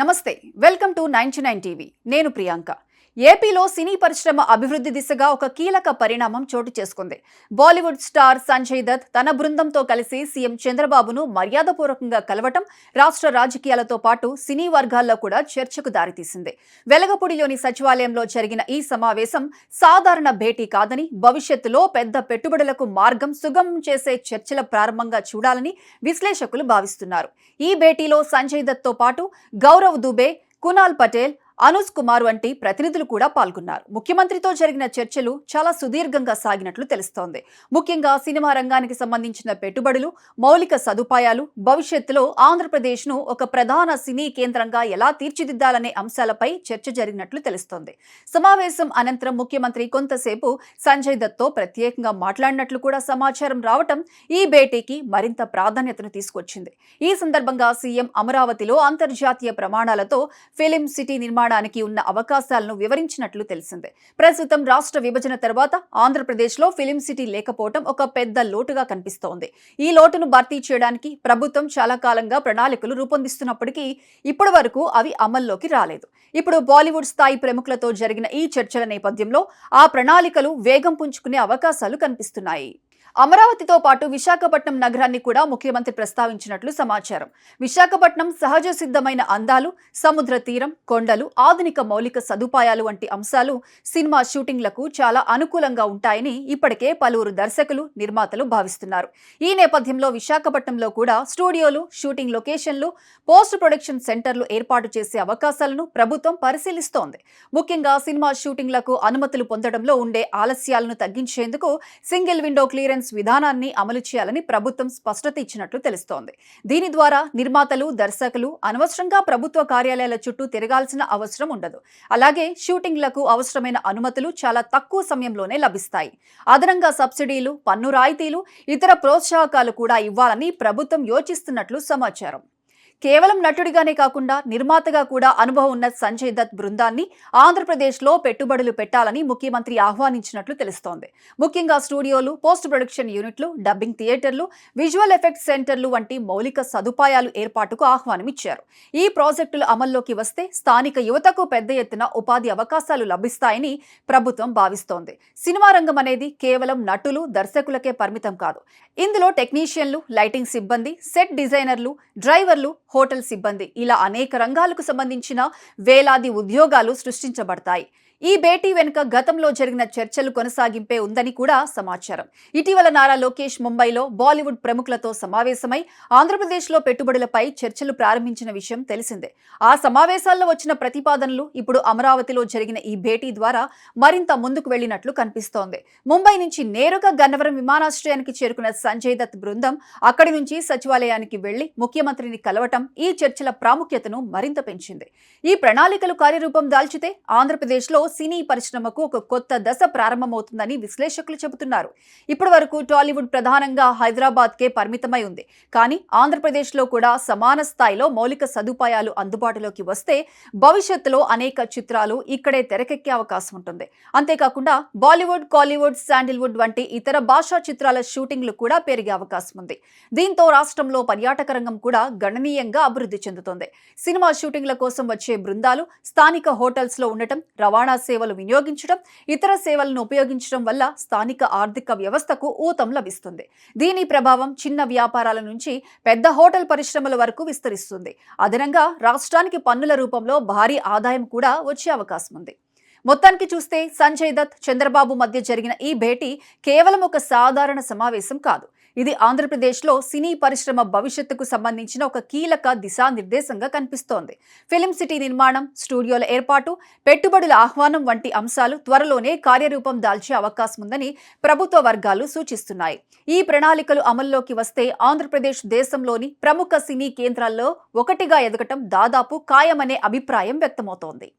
నమస్తే, welcome to 99 TV. నేను ప్రియాంక. ఏపీలో సినీ పరిశ్రమ అభివృద్ధి దిశగా ఒక కీలక పరిణామం చోటు చేసుకుంది. బాలీవుడ్ స్టార్ సంజయ్ దత్ తన బృందంతో కలిసి సీఎం చంద్రబాబును మర్యాదపూర్వకంగా కలవటం రాష్ట్ర రాజకీయాలతో పాటు సినీ వర్గాల్లో కూడా చర్చకు దారితీసింది. వెలగపూడిలోని సచివాలయంలో జరిగిన ఈ సమావేశం సాధారణ భేటీ కాదని, భవిష్యత్తులో పెద్ద పెట్టుబడులకు మార్గం సుగమం చేసే చర్చల ప్రారంభంగా చూడాలని విశ్లేషకులు భావిస్తున్నారు. ఈ భేటీలో సంజయ్ దత్ తో పాటు గౌరవ్ దుబే, కునాల్ పటేల్, అనుజ్ కుమార్ వంటి ప్రతినిధులు కూడా పాల్గొన్నారు. ముఖ్యమంత్రితో జరిగిన చర్చలు చాలా సుదీర్ఘంగా సాగినట్లు తెలుస్తోంది. ముఖ్యంగా సినిమా రంగానికి సంబంధించిన పెట్టుబడులు, మౌలిక సదుపాయాలు, భవిష్యత్తులో ఆంధ్రప్రదేశ్ను ఒక ప్రధాన సినీ కేంద్రంగా ఎలా తీర్చిదిద్దాలనే అంశాలపై చర్చ జరిగినట్లు తెలుస్తోంది. సమావేశం అనంతరం ముఖ్యమంత్రి కొంతసేపు సంజయ్ దత్తో ప్రత్యేకంగా మాట్లాడినట్లు కూడా సమాచారం రావటం ఈ భేటీకి మరింత ప్రాధాన్యతను తీసుకొచ్చింది. ఈ సందర్భంగా సీఎం అమరావతిలో అంతర్జాతీయ ప్రమాణాలతో ఫిలిం సిటీ నిర్మాణానికి ఉన్న అవకాశాలను వివరించినట్లు తెలిసిందే. ప్రస్తుతం రాష్ట్ర విభజన తర్వాత ఆంధ్రప్రదేశ్లో ఫిలిం సిటీ లేకపోవడం ఒక పెద్ద లోటుగా కనిపిస్తోంది. ఈ లోటును భర్తీ చేయడానికి ప్రభుత్వం చాలా కాలంగా ప్రణాళికలు రూపొందిస్తున్నప్పటికీ ఇప్పటి వరకు అవి అమల్లోకి రాలేదు. ఇప్పుడు బాలీవుడ్ స్థాయి ప్రముఖులతో జరిగిన ఈ చర్చల నేపథ్యంలో ఆ ప్రణాళికలు వేగం పుంజుకునే అవకాశాలు కనిపిస్తున్నాయి. అమరావతితో పాటు విశాఖపట్నం నగరాన్ని కూడా ముఖ్యమంత్రి ప్రస్తావించినట్లు సమాచారం. విశాఖపట్నం సహజ సిద్ధమైన అందాలు, సముద్ర తీరం, కొండలు, ఆధునిక మౌలిక సదుపాయాలు వంటి అంశాలు సినిమా షూటింగ్లకు చాలా అనుకూలంగా ఉంటాయని ఇప్పటికే పలువురు దర్శకులు, నిర్మాతలు భావిస్తున్నారు. ఈ నేపథ్యంలో విశాఖపట్నంలో కూడా స్టూడియోలు, షూటింగ్ లొకేషన్లు, పోస్ట్ ప్రొడక్షన్ సెంటర్లు ఏర్పాటు చేసే అవకాశాలను ప్రభుత్వం పరిశీలిస్తోంది. ముఖ్యంగా సినిమా షూటింగ్లకు అనుమతులు పొందడంలో ఉండే ఆలస్యాలను తగ్గించేందుకు సింగిల్ విండో క్లియరెన్స్ విధానాన్ని అమలు చేయాలని ప్రభుత్వం స్పష్టత ఇచ్చినట్లు తెలుస్తోంది. దీని ద్వారా నిర్మాతలు, దర్శకులు అనవసరంగా ప్రభుత్వ కార్యాలయాల చుట్టూ తిరగాల్సిన అవసరం ఉండదు. అలాగే షూటింగ్లకు అవసరమైన అనుమతులు చాలా తక్కువ సమయంలోనే లభిస్తాయి. అదనంగా సబ్సిడీలు, పన్ను రాయితీలు, ఇతర ప్రోత్సాహకాలు కూడా ఇవ్వాలని ప్రభుత్వం యోచిస్తున్నట్లు సమాచారం. కేవలం నటుడిగానే కాకుండా నిర్మాతగా కూడా అనుభవం ఉన్న సంజయ్ దత్ బృందాన్ని ఆంధ్రప్రదేశ్లో పెట్టుబడులు పెట్టాలని ముఖ్యమంత్రి ఆహ్వానించినట్లు తెలుస్తోంది. ముఖ్యంగా స్టూడియోలు, పోస్ట్ ప్రొడక్షన్ యూనిట్లు, డబ్బింగ్ థియేటర్లు, విజువల్ ఎఫెక్ట్స్ సెంటర్లు వంటి మౌలిక సదుపాయాలు ఏర్పాటుకు ఆహ్వానమిచ్చారు. ఈ ప్రాజెక్టులు అమల్లోకి వస్తే స్థానిక యువతకు పెద్ద ఎత్తున ఉపాధి అవకాశాలు లభిస్తాయని ప్రభుత్వం భావిస్తోంది. సినిమా రంగం అనేది కేవలం నటులు, దర్శకులకే పరిమితం కాదు. ఇందులో టెక్నీషియన్లు, లైటింగ్ సిబ్బంది, సెట్ డిజైనర్లు, డ్రైవర్లు, హోటల్ సిబ్బంది ఇలా అనేక రంగాలకు సంబంధించిన వేలాది ఉద్యోగాలు సృష్టించబడతాయి. ఈ భేటీ వెనుక గతంలో జరిగిన చర్చలు కొనసాగింపే ఉందని కూడా సమాచారం. ఇటీవల నారా లోకేష్ ముంబైలో బాలీవుడ్ ప్రముఖులతో సమావేశమై ఆంధ్రప్రదేశ్లో పెట్టుబడులపై చర్చలు ప్రారంభించిన విషయం తెలిసిందే. ఆ సమావేశాల్లో వచ్చిన ప్రతిపాదనలు ఇప్పుడు అమరావతిలో జరిగిన ఈ భేటీ ద్వారా మరింత ముందుకు వెళ్లినట్లు కనిపిస్తోంది. ముంబై నుంచి నేరుగా గన్నవరం విమానాశ్రయానికి చేరుకున్న సంజయ్ దత్ బృందం అక్కడి నుంచి సచివాలయానికి వెళ్లి ముఖ్యమంత్రిని కలవటం ఈ చర్చల ప్రాముఖ్యతను మరింత పెంచింది. ఈ ప్రణాళికలు కార్యరూపం దాల్చితే ఆంధ్రప్రదేశ్లో సినీ పరిశ్రమకు ఒక కొత్త దశ ప్రారంభమవుతుందని విశ్లేషకులు చెబుతున్నారు. ఇప్పటి వరకు టాలీవుడ్ ప్రధానంగా హైదరాబాద్కే పరిమితమై ఉంది. కానీ ఆంధ్రప్రదేశ్లో కూడా సమాన స్థాయిలో మౌలిక సదుపాయాలు అందుబాటులోకి వస్తే భవిష్యత్తులో అనేక చిత్రాలు ఇక్కడే తెరకెక్కే అవకాశం ఉంటుంది. అంతేకాకుండా బాలీవుడ్, కాలీవుడ్, శాండిల్వుడ్ వంటి ఇతర భాషా చిత్రాల షూటింగ్లు కూడా పెరిగే అవకాశం ఉంది. దీంతో రాష్ట్రంలో పర్యాటక రంగం కూడా గణనీయంగా అభివృద్ధి చెందుతుంది. సినిమా షూటింగ్ల కోసం వచ్చే బృందాలు స్థానిక హోటల్స్ లో ఉండటం, రవాణా సేవలు వినియోగించడం, ఇతర సేవలను ఉపయోగించడం వల్ల స్థానిక ఆర్థిక వ్యవస్థకు ఊతం లభిస్తుంది. దీని ప్రభావం చిన్న వ్యాపారాల నుంచి పెద్ద హోటల్ పరిశ్రమల వరకు విస్తరిస్తుంది. అదనంగా రాష్ట్రానికి పన్నుల రూపంలో భారీ ఆదాయం కూడా వచ్చే అవకాశం ఉంది. మొత్తానికి చూస్తే సంజయ్ దత్, చంద్రబాబు మధ్య జరిగిన ఈ భేటీ కేవలం ఒక సాధారణ సమావేశం కాదు. ఇది ఆంధ్రప్రదేశ్లో సినీ పరిశ్రమ భవిష్యత్తుకు సంబంధించిన ఒక కీలక దిశానిర్దేశంగా కనిపిస్తోంది. ఫిలిం సిటీ నిర్మాణం, స్టూడియోల ఏర్పాటు, పెట్టుబడుల ఆహ్వానం వంటి అంశాలు త్వరలోనే కార్యరూపం దాల్చే అవకాశం ఉందని ప్రభుత్వ వర్గాలు సూచిస్తున్నాయి. ఈ ప్రణాళికలు అమల్లోకి వస్తే ఆంధ్రప్రదేశ్ దేశంలోని ప్రముఖ సినీ కేంద్రాల్లో ఒకటిగా ఎదగటం దాదాపు ఖాయమనే అభిప్రాయం వ్యక్తమవుతోంది.